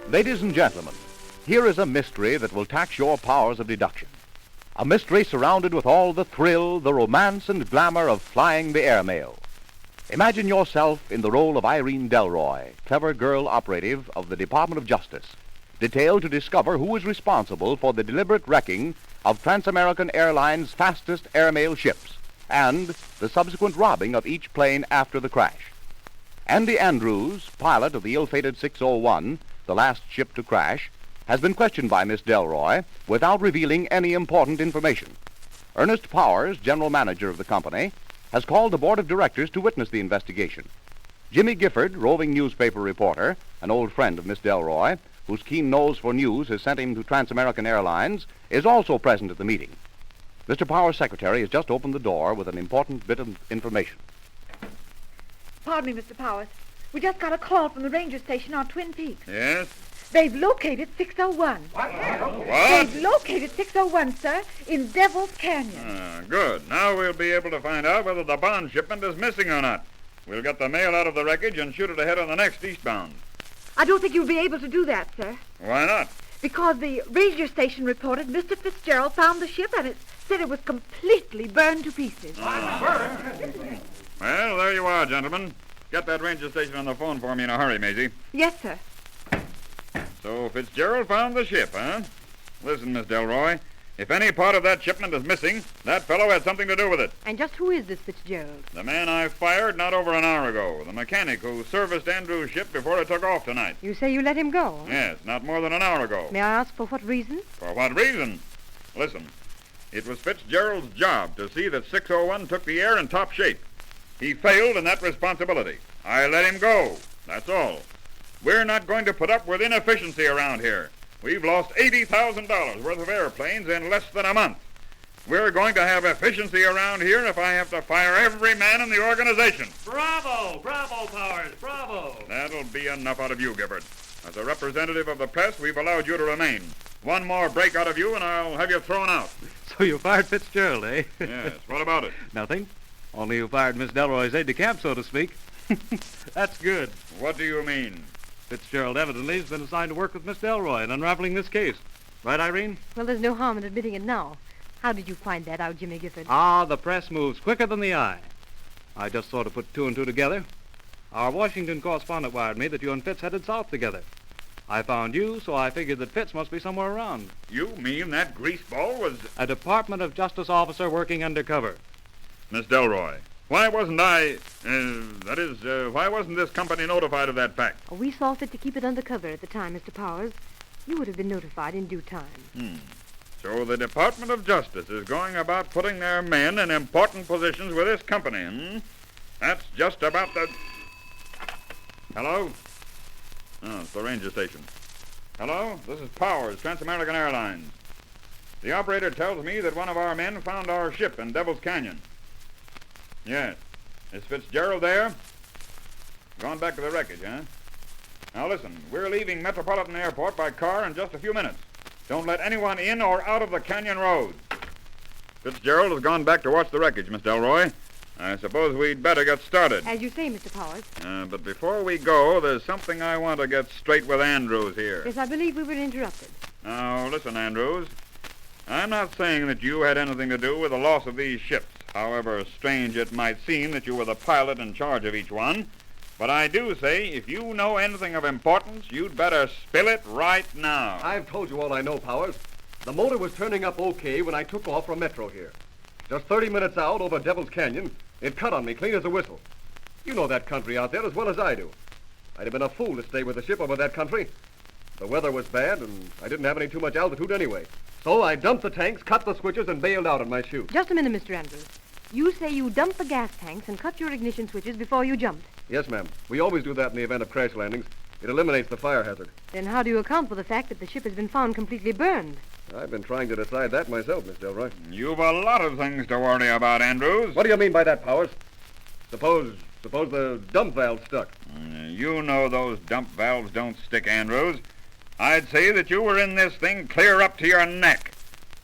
Ladies and gentlemen, here is a mystery that will tax your powers of deduction. A mystery surrounded with all the thrill, the romance, and glamour of flying the airmail. Imagine yourself in the role of Irene Delroy, clever girl operative of the Department of Justice, detailed to discover who is responsible for the deliberate wrecking of Transamerican Airlines' fastest airmail ships and the subsequent robbing of each plane after the crash. Andy Andrews, pilot of the ill-fated 601, the last ship to crash, has been questioned by Miss Delroy without revealing any important information. Ernest Powers, general manager of the company, has called the board of directors to witness the investigation. Jimmy Gifford, roving newspaper reporter, an old friend of Miss Delroy, whose keen nose for news has sent him to Transamerican Airlines, is also present at the meeting. Mr. Powers' secretary has just opened the door with an important bit of information. Pardon me, Mr. Powers. We just got a call from the ranger station on Twin Peaks. Yes? They've located 601. What? They've located 601, sir, in Devil's Canyon. Good. Now we'll be able to find out whether the bond shipment is missing or not. We'll get the mail out of the wreckage and shoot it ahead on the next eastbound. I don't think you'll be able to do that, sir. Why not? Because the ranger station reported Mr. Fitzgerald found the ship and it said it was completely burned to pieces. Well, there you are, gentlemen. Get that ranger station on the phone for me in a hurry, Maisie. Yes, sir. So Fitzgerald found the ship, huh? Listen, Miss Delroy, if any part of that shipment is missing, that fellow had something to do with it. And just who is this Fitzgerald? The man I fired not over an hour ago, the mechanic who serviced Andrew's ship before it took off tonight. You say you let him go? Yes, not more than an hour ago. May I ask for what reason? For what reason? Listen, it was Fitzgerald's job to see that 601 took the air in top shape. He failed in that responsibility. I let him go. That's all. We're not going to put up with inefficiency around here. We've lost $80,000 worth of airplanes in less than a month. We're going to have efficiency around here if I have to fire every man in the organization. Bravo! Bravo, Powers! Bravo! That'll be enough out of you, Gifford. As a representative of the press, we've allowed you to remain. One more break out of you, and I'll have you thrown out. So you fired Fitzgerald, eh? Yes, what about it? Nothing. Only you fired Miss Delroy's aide-de-camp, so to speak. That's good. What do you mean? Fitzgerald evidently has been assigned to work with Miss Delroy in unraveling this case. Right, Irene? Well, there's no harm in admitting it now. How did you find that out, Jimmy Gifford? The press moves quicker than the eye. I just sort of put two and two together. Our Washington correspondent wired me that you and Fitz headed south together. I found you, so I figured that Fitz must be somewhere around. You mean that greaseball was... A Department of Justice officer working undercover. Miss Delroy, why wasn't why wasn't this company notified of that fact? We saw fit to keep it undercover at the time, Mr. Powers. You would have been notified in due time. So the Department of Justice is going about putting their men in important positions with this company, That's just about the... Hello? Oh, it's the ranger station. Hello? This is Powers, Transamerican Airlines. The operator tells me that one of our men found our ship in Devil's Canyon. Yes. Is Fitzgerald there? Gone back to the wreckage, huh? Now listen, we're leaving Metropolitan Airport by car in just a few minutes. Don't let anyone in or out of the canyon road. Fitzgerald has gone back to watch the wreckage, Miss Delroy. I suppose we'd better get started. As you say, Mr. Powers. But before we go, there's something I want to get straight with Andrews here. Yes, I believe we were interrupted. Now, listen, Andrews. I'm not saying that you had anything to do with the loss of these ships, however strange it might seem that you were the pilot in charge of each one. But I do say, if you know anything of importance, you'd better spill it right now. I've told you all I know, Powers. The motor was turning up okay when I took off from Metro here. Just 30 minutes out over Devil's Canyon, it cut on me clean as a whistle. You know that country out there as well as I do. I'd have been a fool to stay with the ship over that country. The weather was bad, and I didn't have any too much altitude anyway. So I dumped the tanks, cut the switches, and bailed out on my chute. Just a minute, Mr. Andrews. You say you dumped the gas tanks and cut your ignition switches before you jumped. Yes, ma'am. We always do that in the event of crash landings. It eliminates the fire hazard. Then how do you account for the fact that the ship has been found completely burned? I've been trying to decide that myself, Miss Delroy. You've a lot of things to worry about, Andrews. What do you mean by that, Powers? Suppose the dump valve stuck. You know those dump valves don't stick, Andrews. I'd say that you were in this thing clear up to your neck.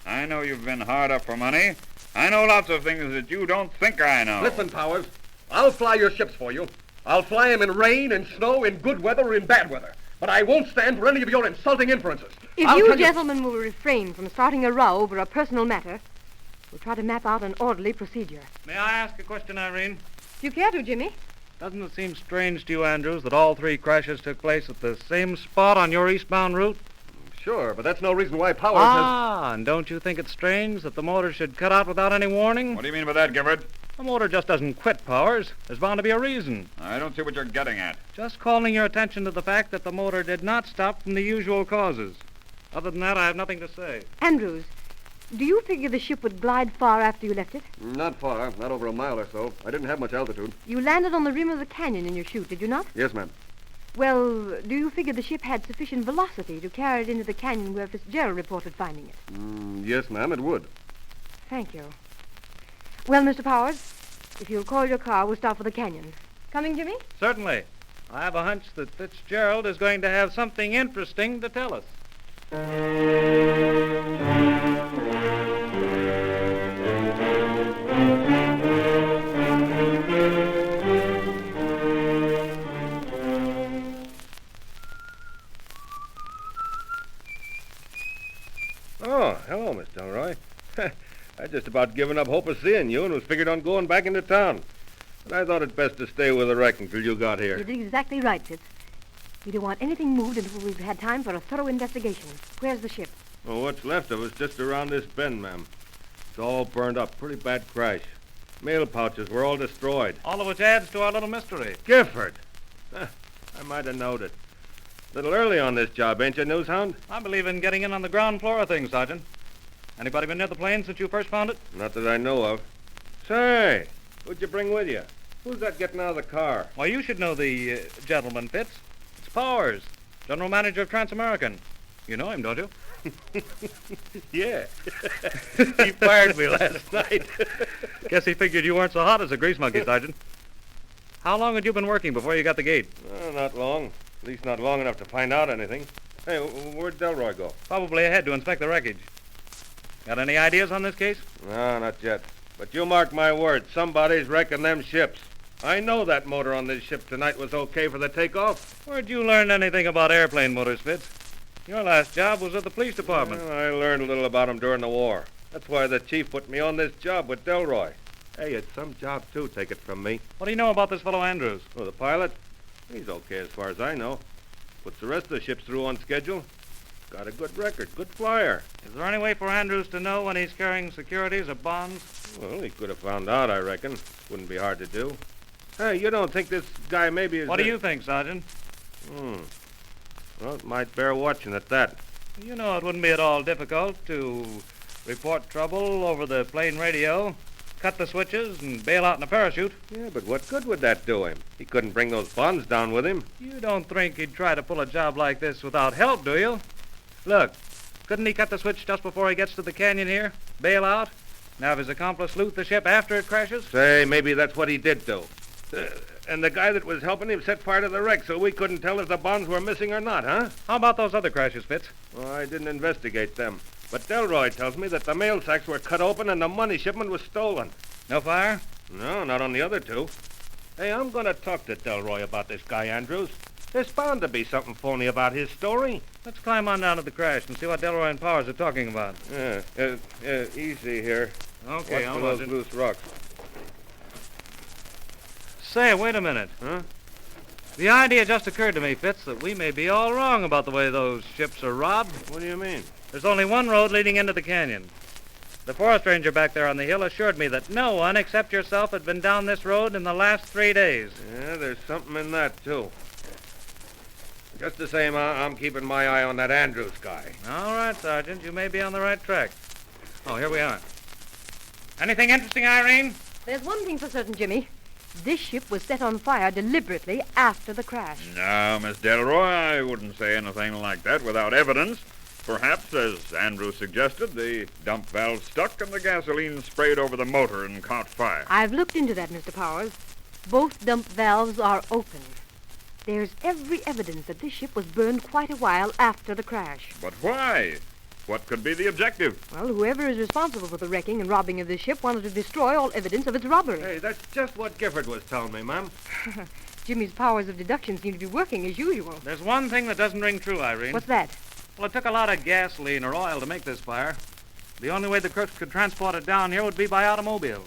I know you've been hard up for money. I know lots of things that you don't think I know. Listen, Powers, I'll fly your ships for you. I'll fly them in rain and snow, in good weather or in bad weather. but I won't stand for any of your insulting inferences. If I'll you tell gentlemen will refrain from starting a row over a personal matter, we'll try to map out an orderly procedure. May I ask a question, Irene? Do you care to, Jimmy? Doesn't it seem strange to you, Andrews, that all 3 crashes took place at the same spot on your eastbound route? Sure, but that's no reason why Powers has... And don't you think it's strange that the motor should cut out without any warning? What do you mean by that, Gifford? The motor just doesn't quit, Powers. There's bound to be a reason. I don't see what you're getting at. Just calling your attention to the fact that the motor did not stop from the usual causes. Other than that, I have nothing to say. Andrews, do you figure the ship would glide far after you left it? Not far, not over a mile or so. I didn't have much altitude. You landed on the rim of the canyon in your chute, did you not? Yes, ma'am. Well, do you figure the ship had sufficient velocity to carry it into the canyon where Fitzgerald reported finding it? Yes, ma'am, it would. Thank you. Well, Mr. Powers, if you'll call your car, we'll start for the canyon. Coming, Jimmy? Certainly. I have a hunch that Fitzgerald is going to have something interesting to tell us. Oh, hello, Miss Delroy. I'd just about given up hope of seeing you and was figured on going back into town. But I thought it best to stay with the wreck until you got here. You did exactly right, Fitz. We don't want anything moved until we've had time for a thorough investigation. Where's the ship? Well, what's left of us just around this bend, ma'am. It's all burned up. Pretty bad crash. Mail pouches were all destroyed. All of which adds to our little mystery. Gifford! I might have knowed it. A little early on this job, ain't you, Newshound? I believe in getting in on the ground floor of things, Sergeant. Anybody been near the plane since you first found it? Not that I know of. Say, who'd you bring with you? Who's that getting out of the car? Why, you should know the gentleman, Fitz. It's Powers, General Manager of Transamerican. You know him, don't you? Yeah. He fired me last night. Guess he figured you weren't so hot as a grease monkey, Sergeant. How long had you been working before you got the gate? Not long. At least not long enough to find out anything. Hey, where'd Delroy go? Probably ahead to inspect the wreckage. Got any ideas on this case? No, not yet. But you mark my words, somebody's wrecking them ships. I know that motor on this ship tonight was okay for the takeoff. Where'd you learn anything about airplane motors, Fitz? Your last job was at the police department. Well, I learned a little about them during the war. That's why the chief put me on this job with Delroy. Hey, it's some job, too, take it from me. What do you know about this fellow Andrews? Oh, the pilot? He's okay as far as I know. Puts the rest of the ships through on schedule. Got a good record, good flyer. Is there any way for Andrews to know when he's carrying securities or bonds? Well, he could have found out, I reckon. Wouldn't be hard to do. Hey, you don't think this guy maybe is... What do you think, Sergeant? Well, it might bear watching at that. You know it wouldn't be at all difficult to report trouble over the plane radio, cut the switches, and bail out in a parachute. Yeah, but what good would that do him? He couldn't bring those bonds down with him. You don't think he'd try to pull a job like this without help, do you? Look, couldn't he cut the switch just before he gets to the canyon here, bail out, and have his accomplice loot the ship after it crashes? Say, maybe that's what he did do. And the guy that was helping him set fire to the wreck so we couldn't tell if the bonds were missing or not, huh? How about those other crashes, Fitz? Well, I didn't investigate them. But Delroy tells me that the mail sacks were cut open and the money shipment was stolen. No fire? No, not on the other 2. Hey, I'm going to talk to Delroy about this guy, Andrews. There's bound to be something phony about his story. Let's climb on down to the crash and see what Delroy and Powers are talking about. Easy here. Okay, Watch I'll for those watch it. loose rocks. Say, wait a minute. Huh? The idea just occurred to me, Fitz, that we may be all wrong about the way those ships are robbed. What do you mean? There's only one road leading into the canyon. The forest ranger back there on the hill assured me that no one except yourself had been down this road in the last 3 days. Yeah, there's something in that, too. Just the same, I'm keeping my eye on that Andrews guy. All right, Sergeant, you may be on the right track. Oh, here we are. Anything interesting, Irene? There's one thing for certain, Jimmy. This ship was set on fire deliberately after the crash. No, Miss Delroy, I wouldn't say anything like that without evidence. Perhaps, as Andrew suggested, the dump valve stuck and the gasoline sprayed over the motor and caught fire. I've looked into that, Mr. Powers. Both dump valves are open. There's every evidence that this ship was burned quite a while after the crash. But why? What could be the objective? Well, whoever is responsible for the wrecking and robbing of this ship wanted to destroy all evidence of its robbery. Hey, that's just what Gifford was telling me, ma'am. Jimmy's powers of deduction seem to be working as usual. There's one thing that doesn't ring true, Irene. What's that? Well, it took a lot of gasoline or oil to make this fire. The only way the crooks could transport it down here would be by automobile.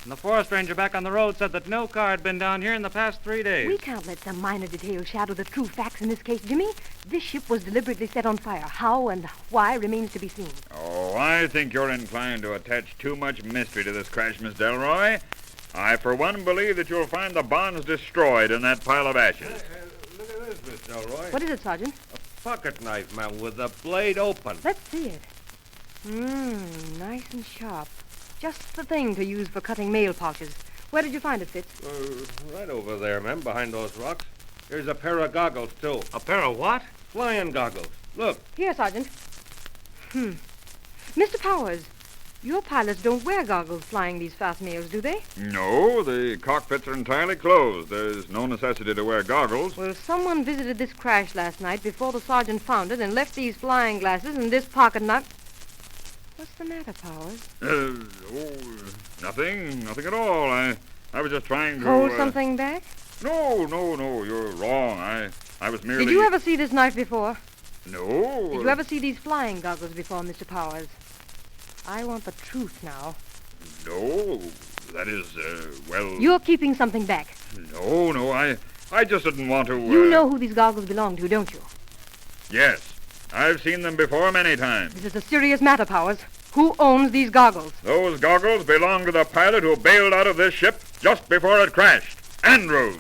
And the forest ranger back on the road said that no car had been down here in the past 3 days. We can't let some minor detail shadow the true facts in this case, Jimmy. This ship was deliberately set on fire. How and why remains to be seen. Oh, I think you're inclined to attach too much mystery to this crash, Miss Delroy. I, for one, believe that you'll find the bonds destroyed in that pile of ashes. Look at this, Miss Delroy. What is it, Sergeant? A pocket knife, ma'am, with the blade open. Let's see it. Nice and sharp. Just the thing to use for cutting mail pouches. Where did you find it, Fitz? Right over there, ma'am, behind those rocks. Here's a pair of goggles, too. A pair of what? Flying goggles. Look. Here, Sergeant. Mr. Powers, your pilots don't wear goggles flying these fast mails, do they? No, the cockpits are entirely closed. There's no necessity to wear goggles. Well, someone visited this crash last night before the sergeant found it and left these flying glasses and this pocket knife. What's the matter, Powers? Nothing at all. I was just trying to... Hold something back? No, you're wrong. I was merely... Did you ever see this knife before? No. Did you ever see these flying goggles before, Mr. Powers? I want the truth now. No, that is, well... You're keeping something back. No, I just didn't want to... You know who these goggles belong to, don't you? Yes, I've seen them before many times. This is a serious matter, Powers. Who owns these goggles? Those goggles belong to the pilot who bailed out of this ship just before it crashed, Andrews.